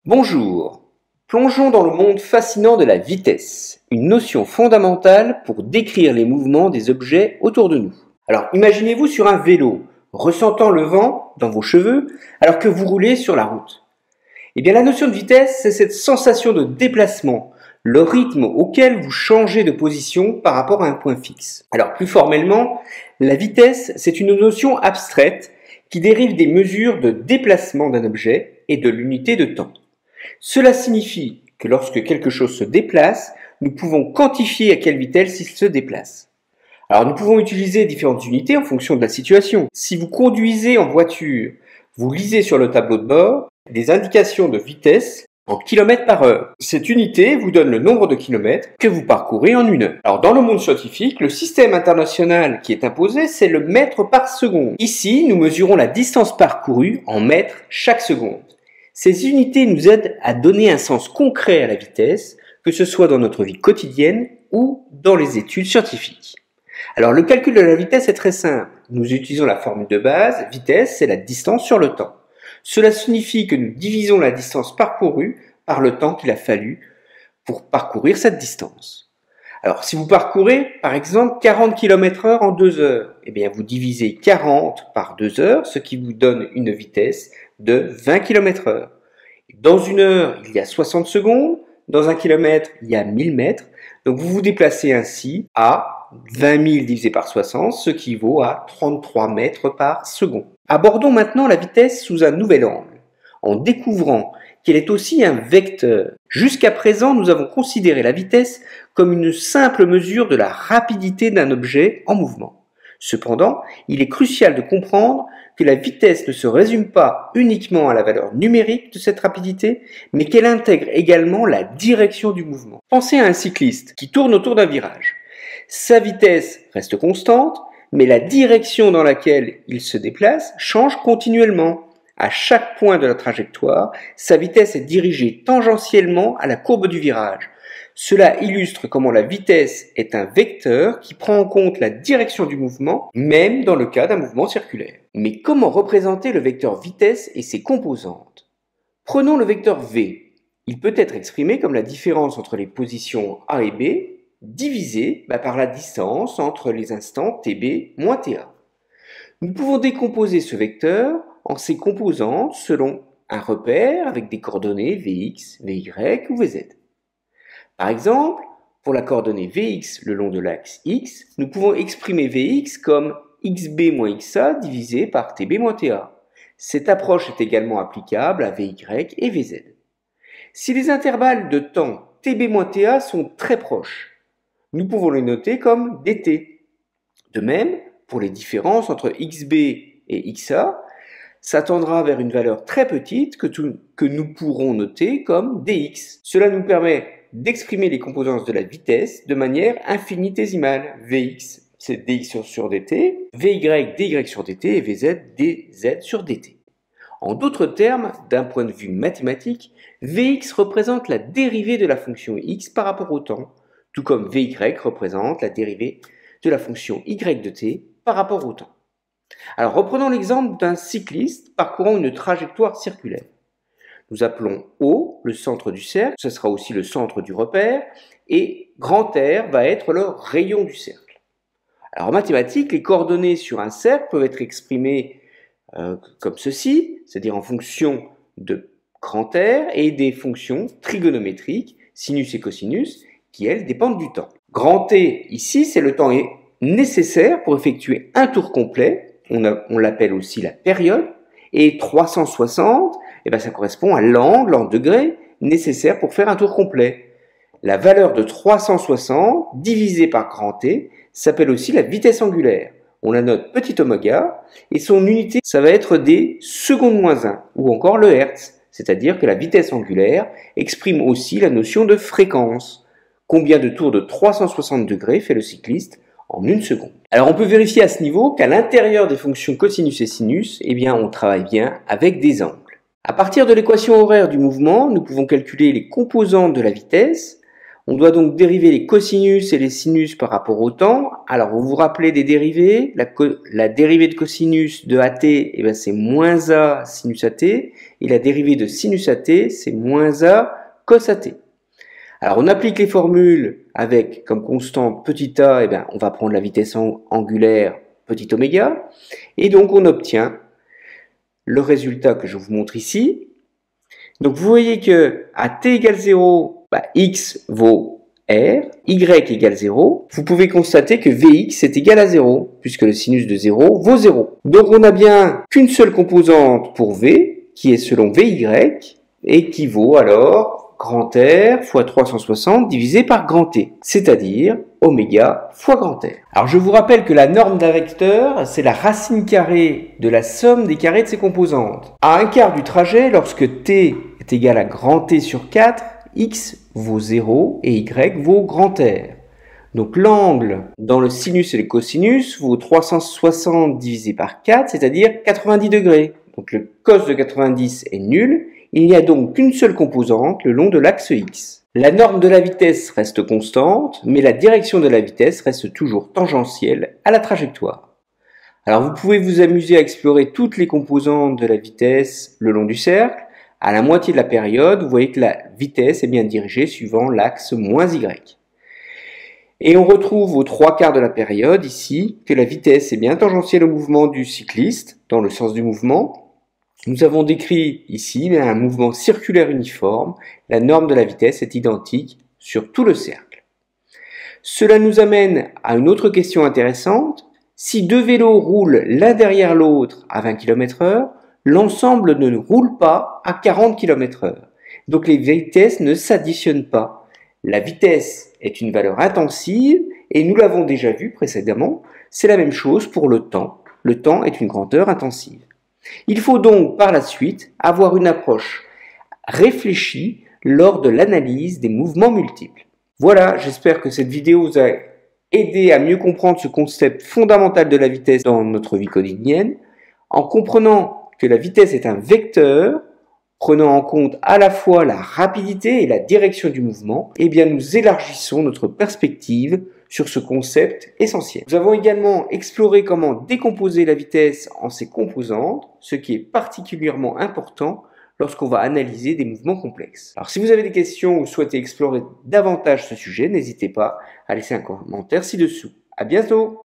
Bonjour, plongeons dans le monde fascinant de la vitesse, une notion fondamentale pour décrire les mouvements des objets autour de nous. Alors imaginez-vous sur un vélo, ressentant le vent dans vos cheveux alors que vous roulez sur la route. Eh bien la notion de vitesse, c'est cette sensation de déplacement, le rythme auquel vous changez de position par rapport à un point fixe. Alors plus formellement, la vitesse, c'est une notion abstraite qui dérive des mesures de déplacement d'un objet et de l'unité de temps. Cela signifie que lorsque quelque chose se déplace, nous pouvons quantifier à quelle vitesse il se déplace. Alors nous pouvons utiliser différentes unités en fonction de la situation. Si vous conduisez en voiture, vous lisez sur le tableau de bord des indications de vitesse en kilomètres par heure. Cette unité vous donne le nombre de kilomètres que vous parcourez en une heure. Alors dans le monde scientifique, le système international qui est imposé, c'est le mètre par seconde. Ici, nous mesurons la distance parcourue en mètres chaque seconde. Ces unités nous aident à donner un sens concret à la vitesse, que ce soit dans notre vie quotidienne ou dans les études scientifiques. Alors le calcul de la vitesse est très simple. Nous utilisons la formule de base, vitesse c'est la distance sur le temps. Cela signifie que nous divisons la distance parcourue par le temps qu'il a fallu pour parcourir cette distance. Alors si vous parcourez par exemple 40 km/h en 2 heures, eh bien vous divisez 40 par 2 heures, ce qui vous donne une vitesse de 20 km/h. Dans une heure, il y a 60 secondes, dans un kilomètre, il y a 1000 mètres, donc vous vous déplacez ainsi à 20 000 divisé par 60, ce qui vaut à 33 mètres par seconde. Abordons maintenant la vitesse sous un nouvel angle, en découvrant qu'elle est aussi un vecteur. Jusqu'à présent, nous avons considéré la vitesse comme une simple mesure de la rapidité d'un objet en mouvement. Cependant, il est crucial de comprendre que la vitesse ne se résume pas uniquement à la valeur numérique de cette rapidité, mais qu'elle intègre également la direction du mouvement. Pensez à un cycliste qui tourne autour d'un virage. Sa vitesse reste constante, mais la direction dans laquelle il se déplace change continuellement. À chaque point de la trajectoire, sa vitesse est dirigée tangentiellement à la courbe du virage. Cela illustre comment la vitesse est un vecteur qui prend en compte la direction du mouvement, même dans le cas d'un mouvement circulaire. Mais comment représenter le vecteur vitesse et ses composantes? Prenons le vecteur v. Il peut être exprimé comme la différence entre les positions A et B, divisé par la distance entre les instants tb moins ta. Nous pouvons décomposer ce vecteur en ses composantes selon un repère avec des coordonnées Vx, Vy ou Vz. Par exemple, pour la coordonnée Vx le long de l'axe X, nous pouvons exprimer Vx comme xb moins xa divisé par tb moins ta. Cette approche est également applicable à Vy et Vz. Si les intervalles de temps tb moins ta sont très proches, nous pouvons les noter comme dt. De même, pour les différences entre xb et xa, ça tendra vers une valeur très petite que nous pourrons noter comme dx. Cela nous permet d'exprimer les composantes de la vitesse de manière infinitésimale. Vx, c'est dx sur dt, Vy, dy sur dt et Vz, dz sur dt. En d'autres termes, d'un point de vue mathématique, Vx représente la dérivée de la fonction x par rapport au temps, tout comme Vy représente la dérivée de la fonction y de t par rapport au temps. Alors reprenons l'exemple d'un cycliste parcourant une trajectoire circulaire. Nous appelons O le centre du cercle, ce sera aussi le centre du repère, et grand R va être le rayon du cercle. Alors en mathématiques, les coordonnées sur un cercle peuvent être exprimées comme ceci, c'est-à-dire en fonction de grand R et des fonctions trigonométriques, sinus et cosinus, qui elles dépendent du temps. Grand T, ici, c'est le temps nécessaire pour effectuer un tour complet, on l'appelle aussi la période, et 360, ça correspond à l'angle en degrés nécessaire pour faire un tour complet. La valeur de 360 divisée par grand T s'appelle aussi la vitesse angulaire. On la note petit oméga, et son unité, ça va être des secondes moins 1, ou encore le hertz, c'est-à-dire que la vitesse angulaire exprime aussi la notion de fréquence. Combien de tours de 360 degrés fait le cycliste en une seconde? Alors on peut vérifier à ce niveau qu'à l'intérieur des fonctions cosinus et sinus, on travaille bien avec des angles. À partir de l'équation horaire du mouvement, nous pouvons calculer les composantes de la vitesse. On doit donc dériver les cosinus et les sinus par rapport au temps. Alors, vous vous rappelez des dérivés. La dérivée de cosinus de AT, eh ben, c'est moins A sinus AT. Et la dérivée de sinus AT, c'est moins A cos AT. Alors, on applique les formules avec comme constante petit a, eh ben, on va prendre la vitesse angulaire petit oméga. Et donc, on obtient le résultat que je vous montre ici. Donc, vous voyez que à t égale 0, x vaut r, y égale 0, vous pouvez constater que vx est égal à 0, puisque le sinus de 0 vaut 0. Donc on n'a bien qu'une seule composante pour v, qui est selon vy, et qui vaut alors grand R fois 360 divisé par grand T, c'est-à-dire oméga fois grand R. Alors je vous rappelle que la norme d'un vecteur, c'est la racine carrée de la somme des carrés de ses composantes. À un quart du trajet, lorsque t est égal à grand T sur 4, x vaut 0 et y vaut grand R. Donc l'angle dans le sinus et le cosinus vaut 360 divisé par 4, c'est-à-dire 90 degrés. Donc le cos de 90 est nul, il n'y a donc qu'une seule composante le long de l'axe x. La norme de la vitesse reste constante, mais la direction de la vitesse reste toujours tangentielle à la trajectoire. Alors vous pouvez vous amuser à explorer toutes les composantes de la vitesse le long du cercle. À la moitié de la période, vous voyez que la vitesse est bien dirigée suivant l'axe moins y. Et on retrouve aux 3/4 de la période ici que la vitesse est bien tangentielle au mouvement du cycliste dans le sens du mouvement. Nous avons décrit ici un mouvement circulaire uniforme. La norme de la vitesse est identique sur tout le cercle. Cela nous amène à une autre question intéressante. Si deux vélos roulent l'un derrière l'autre à 20 km/h, l'ensemble ne roule pas à 40 km/h. Donc les vitesses ne s'additionnent pas. La vitesse est une valeur intensive et nous l'avons déjà vu précédemment, c'est la même chose pour le temps. Le temps est une grandeur intensive. Il faut donc par la suite avoir une approche réfléchie lors de l'analyse des mouvements multiples. Voilà, j'espère que cette vidéo vous a aidé à mieux comprendre ce concept fondamental de la vitesse dans notre vie quotidienne. En comprenant que la vitesse est un vecteur, prenant en compte à la fois la rapidité et la direction du mouvement, eh bien nous élargissons notre perspective sur ce concept essentiel. Nous avons également exploré comment décomposer la vitesse en ses composantes, ce qui est particulièrement important lorsqu'on va analyser des mouvements complexes. Alors si vous avez des questions ou souhaitez explorer davantage ce sujet, n'hésitez pas à laisser un commentaire ci-dessous. À bientôt!